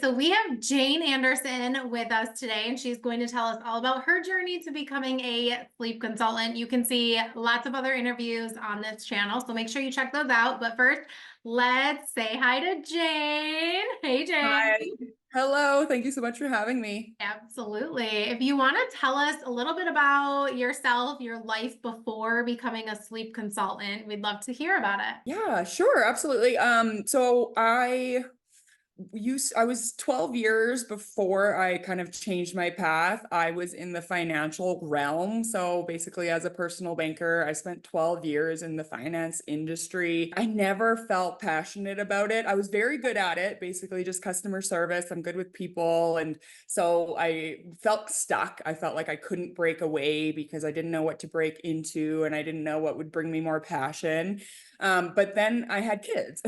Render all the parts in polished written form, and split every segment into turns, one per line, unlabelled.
So we have Jane Anderson with us today, and she's going to tell us all about her journey to becoming a sleep consultant. You can see lots of other interviews on this channel, so make sure you check those out. But first, let's say hi to Jane. Hey, Jane.
Hi. Hello. Thank you so much for having me.
Absolutely. If you want to tell us a little bit about yourself, your life before becoming a sleep consultant, we'd love to hear about it.
Yeah, sure, absolutely. I was 12 years before I kind of changed my path. I was in the financial realm. So basically, as a personal banker, I spent 12 years in the finance industry. I never felt passionate about it. I was very good at it, basically just customer service. I'm good with people. And so I felt stuck. I felt like I couldn't break away because I didn't know what to break into and I didn't know what would bring me more passion. But then I had kids,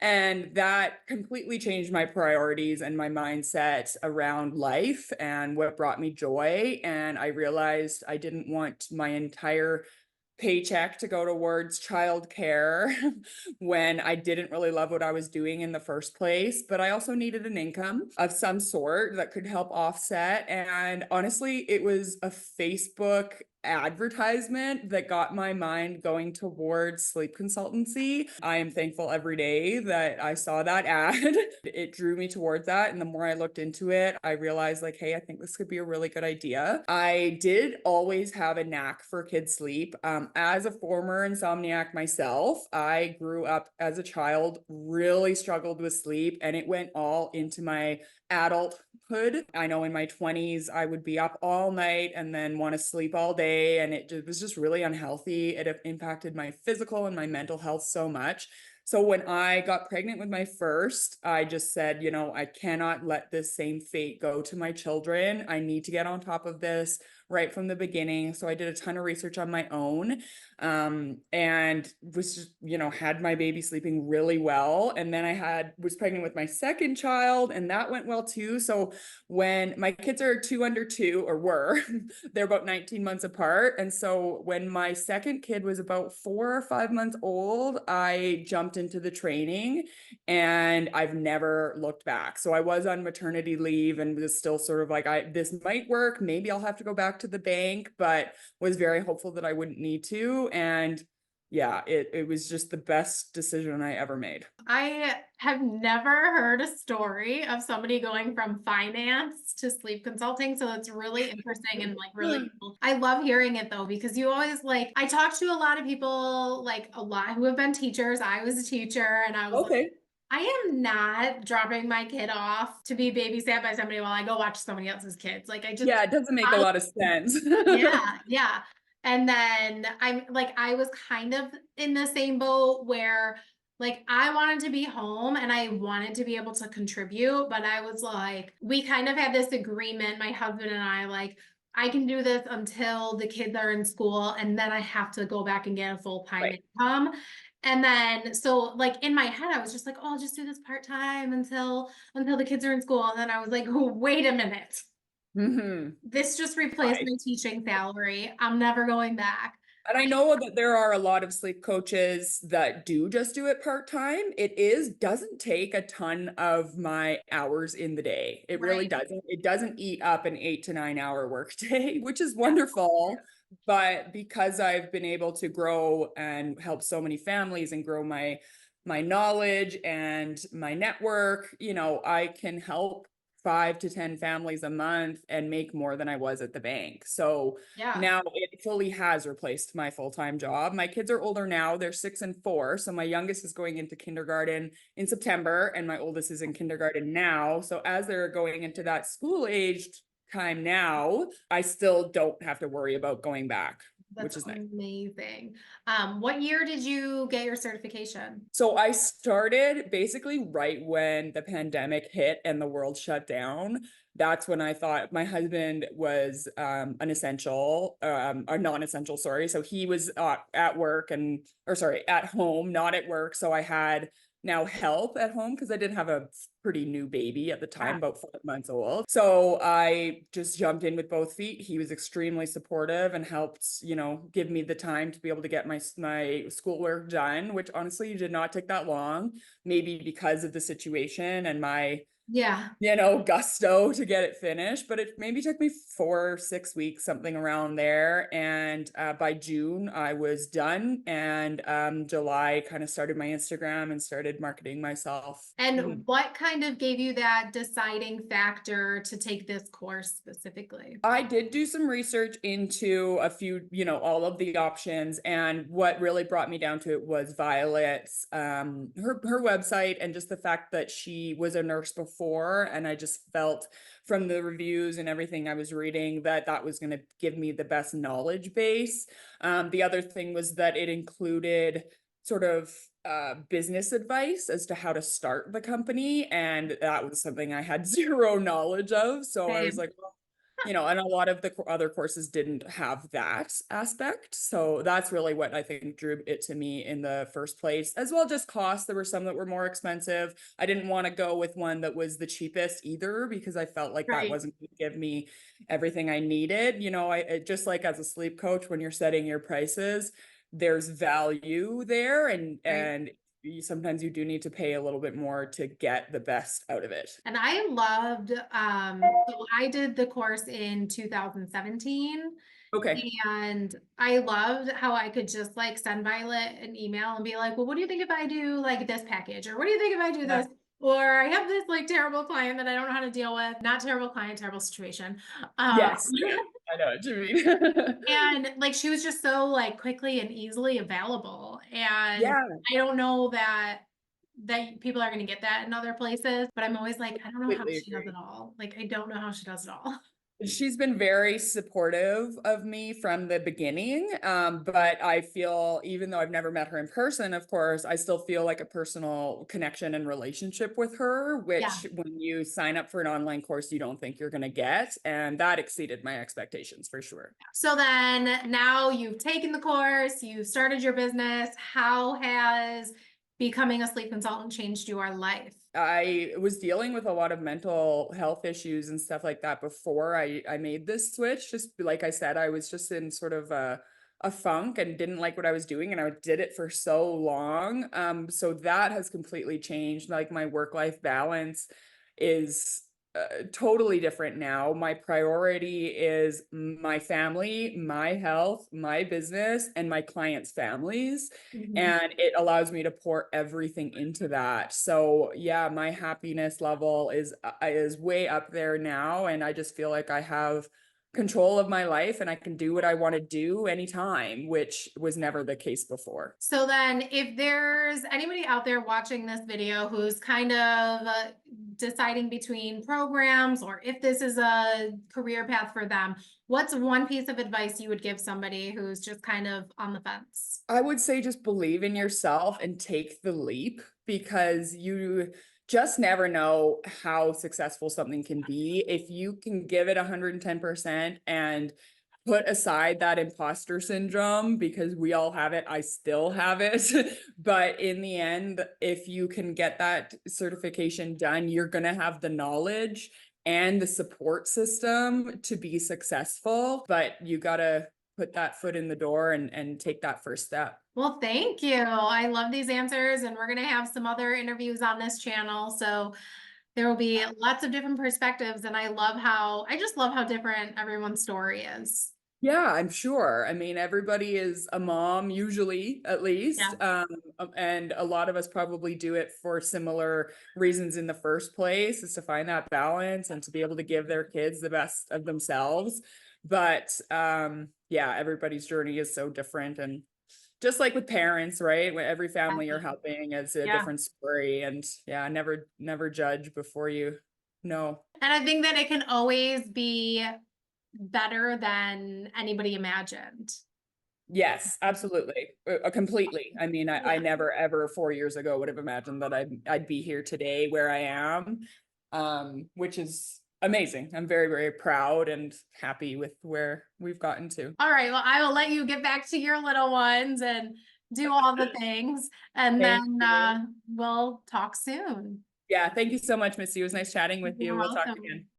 and that completely changed my priorities and my mindset around life and what brought me joy. And I realized I didn't want my entire paycheck to go towards childcare when I didn't really love what I was doing in the first place. But I also needed an income of some sort that could help offset. And honestly, it was a Facebook advertisement that got my mind going towards sleep consultancy. I am thankful every day that I saw that ad. It drew me towards that. And the more I looked into it, I realized, like, hey, I think this could be a really good idea. I did always have a knack for kids' sleep. As a former insomniac myself, I grew up as a child, really struggled with sleep, and it went all into my adulthood. I know in my 20s, I would be up all night and then want to sleep all day. And it was just really unhealthy. It impacted my physical and my mental health so much. So when I got pregnant with my first, I just said, I cannot let this same fate go to my children. I need to get on top of this right from the beginning. So I did a ton of research on my own, and was just, had my baby sleeping really well. And then was pregnant with my second child, and that went well too. So when my kids are two under two, or were, they're about 19 months apart. And so when my second kid was about 4 or 5 months old, I jumped into the training and I've never looked back. So I was on maternity leave and was still sort of like, this might work. Maybe I'll have to go back to the bank, but was very hopeful that I wouldn't need to. And yeah, it was just the best decision I ever made.
I have never heard a story of somebody going from finance to sleep consulting. So it's really interesting and like really cool. I love hearing it though, because you always like, I talk to a lot of people, like a lot who have been teachers. I was a teacher and I was like,
Okay.
I am not dropping my kid off to be babysat by somebody while I go watch somebody else's kids. Like I just,
Yeah, it doesn't make a
I,
lot of sense.
yeah, yeah. And then I'm like, I was kind of in the same boat where like I wanted to be home and I wanted to be able to contribute, but I was like, we kind of had this agreement, my husband and I, like, I can do this until the kids are in school and then I have to go back and get a full-time
Right.
income. And then so like in my head, I was just like, oh, I'll just do this part-time until the kids are in school. And then I was like, oh, wait a minute.
Hmm.
This just replaced
Right.
my teaching salary. I'm never going back.
And I know that there are a lot of sleep coaches that do just do it part-time. Doesn't take a ton of my hours in the day. It really
Right.
doesn't. It doesn't eat up an 8 to 9 hour workday, which is
Yeah.
wonderful. But because I've been able to grow and help so many families and grow my knowledge and my network, I can help 5 to 10 families a month and make more than I was at the bank. So
Yeah.
now it fully has replaced my full-time job. My kids are older now, they're 6 and 4. So my youngest is going into kindergarten in September, and my oldest is in kindergarten now. So as they're going into that school aged time now, I still don't have to worry about going back,
That's
which is nice.
amazing. What year did you get your certification?
So I started basically right when the pandemic hit and the world shut down. That's when I thought my husband was an essential, a non-essential, sorry. So he was at work or sorry, at home, not at work. So I had now help at home because I did have a pretty new baby at the time,
Yeah.
about 5 months old. So I just jumped in with both feet. He was extremely supportive and helped, give me the time to be able to get my schoolwork done, which honestly did not take that long, maybe because of the situation and my
Yeah.
gusto to get it finished, but it maybe took me 4 or 6 weeks, something around there. And by June, I was done. And July kind of started my Instagram and started marketing myself. Mhm.
And what kind of gave you that deciding factor to take this course specifically?
I did do some research into a few, all of the options, and what really brought me down to it was Violet's her website, and just the fact that she was a nurse before, and I just felt from the reviews and everything I was reading that that was going to give me the best knowledge base. The other thing was that it included sort of business advice as to how to start the company, and that was something I had zero knowledge of. So I was
Same.
like, and a lot of the other courses didn't have that aspect. So that's really what I think drew it to me in the first place, as well just cost. There were some that were more expensive. I didn't want to go with one that was the cheapest either, because I felt like that
Right.
wasn't going to give me everything I needed. Just like as a sleep coach, when you're setting your prices, there's value there, and
Right.
sometimes you do need to pay a little bit more to get the best out of it.
And I loved, so I did the course in 2017.
Okay.
And I loved how I could just like send Violet an email and be like, well, what do you think if I do like this package? Or what do you think if I do
Yeah.
this? Or I have this like terrible client that I don't know how to deal with. Not terrible client, terrible situation. Um,
Yes. Yeah. I know what you mean.
and like she was just so like quickly and easily available. And
Yeah,
I don't know that people are going to get that in other places, but I'm always like, I don't know how
completely
she does it
agree.
all. Like I don't know how she does it all.
She's been very supportive of me from the beginning. But I feel, even though I've never met her in person, of course, I still feel like a personal connection and relationship with her,
Yeah.
which when you sign up for an online course, you don't think you're going to get. And that exceeded my expectations for sure.
So then now you've taken the course, you've started your business. How has becoming a sleep consultant changed your life?
I was dealing with a lot of mental health issues and stuff like that before I made this switch. Just like I said, I was just in sort of a funk and didn't like what I was doing, and I did it for so long. So that has completely changed. Like, my work-life balance is totally different now. My priority is my family, my health, my business, and my clients' families,
Mhm.
and it allows me to pour everything into that. So yeah, my happiness level is way up there now, and I just feel like I have control of my life, and I can do what I want to do anytime, which was never the case before.
So then if there's anybody out there watching this video who's kind of deciding between programs or if this is a career path for them, what's one piece of advice you would give somebody who's just kind of on the fence?
I would say just believe in yourself and take the leap, because you just never know how successful something can be. If you can give it 110% and put aside that imposter syndrome, because we all have it, I still have it. But in the end, if you can get that certification done, you're going to have the knowledge and the support system to be successful. But you got to put that foot in the door and take that first step.
Well, thank you. I love these answers, and we're going to have some other interviews on this channel. So there will be lots of different perspectives. And I just love how different everyone's story is.
Yeah, I'm sure. I mean, everybody is a mom, usually, at
Yeah.
least. And a lot of us probably do it for similar reasons in the first place, is to find that balance and to be able to give their kids the best of themselves. But yeah, everybody's journey is so different. And just like with parents, right? When every family you're helping is a
Yeah.
different story. And yeah, never judge before you know.
And I think that it can always be better than anybody imagined.
Yes, absolutely. Completely. I mean, I
Yeah.
never ever 4 years ago would have imagined that I'd be here today where I am. Which is amazing. I'm very, very proud and happy with where we've gotten to.
All right. Well, I will let you get back to your little ones and do all the things. And
Thank
then
you.
we'll talk soon.
Yeah, thank you so much, Missy. It was nice chatting with
You're
you. We'll talk
welcome.
again.